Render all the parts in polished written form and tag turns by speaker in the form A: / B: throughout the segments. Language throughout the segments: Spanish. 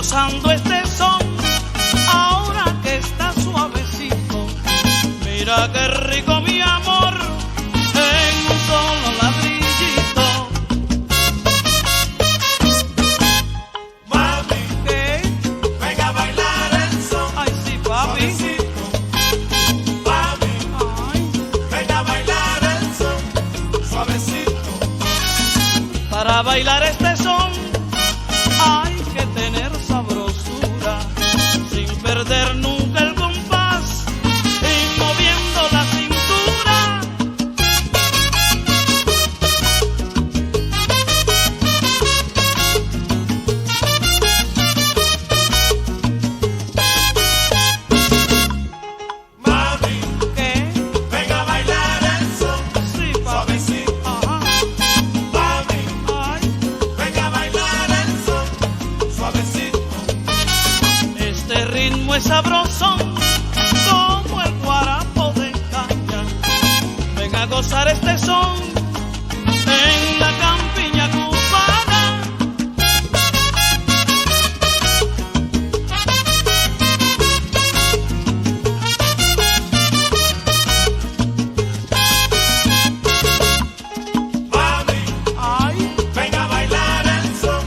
A: gozando este son, ahora que está suavecito. Mira qué rico mi amor, en un solo ladrillito.
B: Mami,
A: ¿Qué?
B: venga a bailar el son.
A: Ay, sí, papi.
B: Suavecito. Mami,
A: Ay,
B: venga a bailar el son. Suavecito.
A: para bailar este son hay que tener sabrosura, sin perder nunca el compás y moviendo la cintura.
B: Mami,
A: ¿Qué?
B: venga a bailar el son.
A: Sí, papi.
B: Suavecito.
A: Ajá.
B: Mami,
A: Ay,
B: venga a bailar el son. Suavecito.
A: este ritmo es sabroso como el guarapo de caña. Ven a gozar este son en la campiña cubana.
B: Mami,
A: Ay,
B: venga a bailar el son.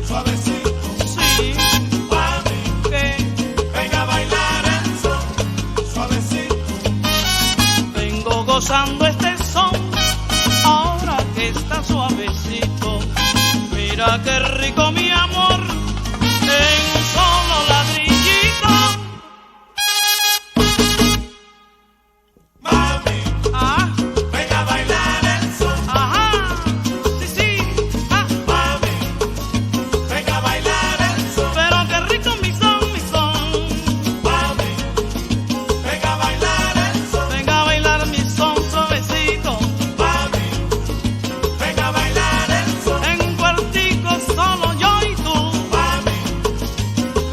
B: Suavecito.
A: sí,
B: Mami,
A: que
B: venga a bailar el son. Suavecito.
A: vengo gozando este son, ahora que está suavecito. Mira qué rico mi amor, en un solo ladrillito.
B: Mami,
A: Ah,
B: venga a bailar el son.
A: ajá, sí, sí, ah,
B: Mami, venga a bailar el son.
A: pero qué rico mi son, mi son.
B: Mami, venga a bailar el son.
A: Venga a bailar mi son suavecito,
B: Mami, venga a bailar el son.
A: en un cuartico solo yo y tú.
B: Mami,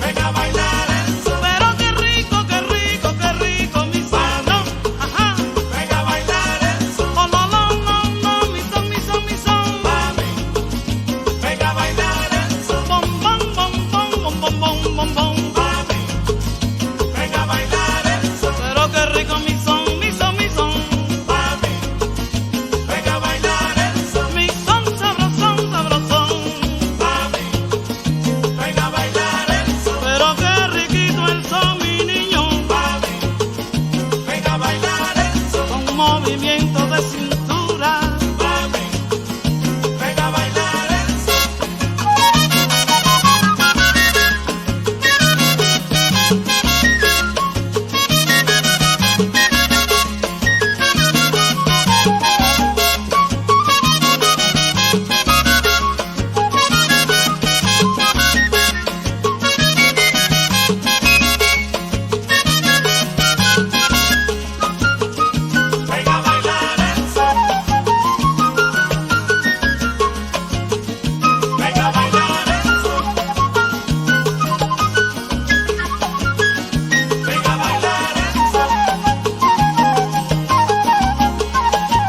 B: venga a bailar el son.
A: Pero qué rico, qué rico, qué rico mi son, no, ajá.
B: Venga a bailar el son.
A: Oh, no, no, no, no, mi son, mi son, mi son.
B: Mami, venga a bailar el son.
A: Bom, bom, bom, bom, bom, bom, bom, bom, bom.
B: Mami, venga a bailar el son.
A: Pero qué rico mi son, mi son, mi son.
B: Mami, venga a bailar el son.
A: Mi son sabrosón, sabrosón.
B: Mami, venga a bailar el son.
A: Pero qué riquito el son, mi niño.
B: Mami, venga a bailar el son.
A: Con movimiento de cintura.
B: Mami, venga a bailar el son. Venga a bailar el son. Venga a bailar el son. Venga a bailar el son.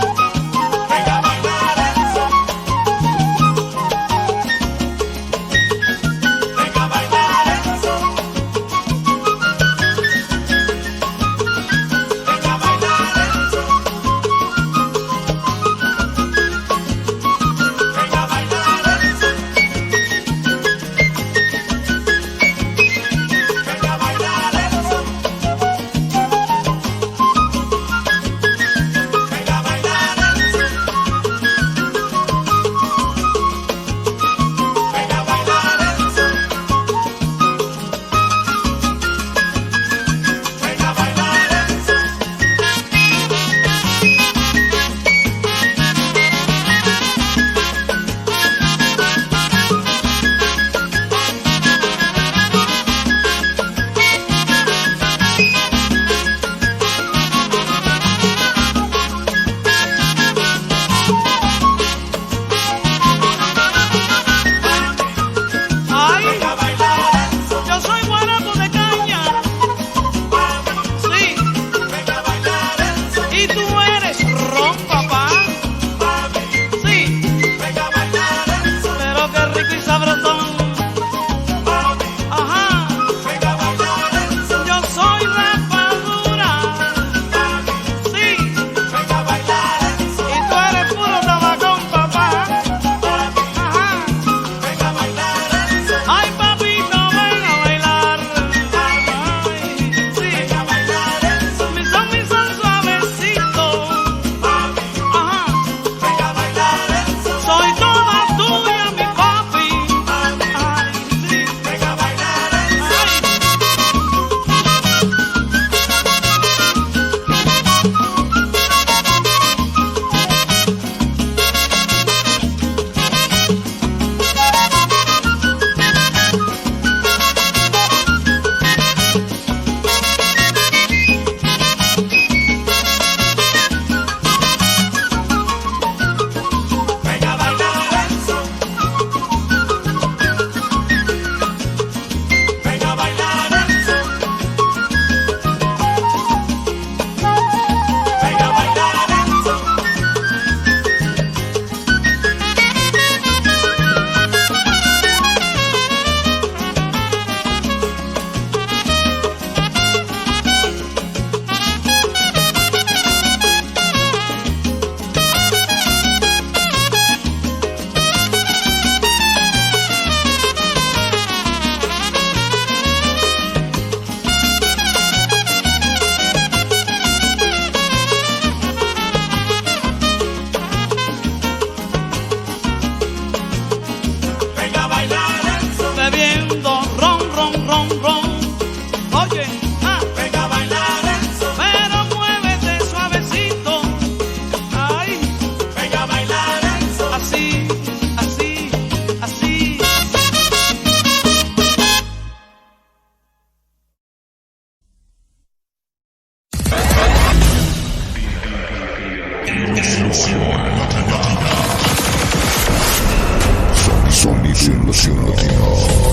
B: Venga a bailar el son. Venga a bailar el son. Venga a bailar el son. Venga a bailar el son. Venga a bailar el son. Venga a bailar el son. Venga a bailar el son. Venga a bailar el son.
A: Ay,
B: Venga a bailar el son.
A: yo soy guarapo de caña. Sí,
B: Venga a bailar el son.
A: y tú eres ron, papá. Sí,
B: Venga a bailar el son.
A: pero qué rico y sabrosón.
C: Sonido, ilusión latina.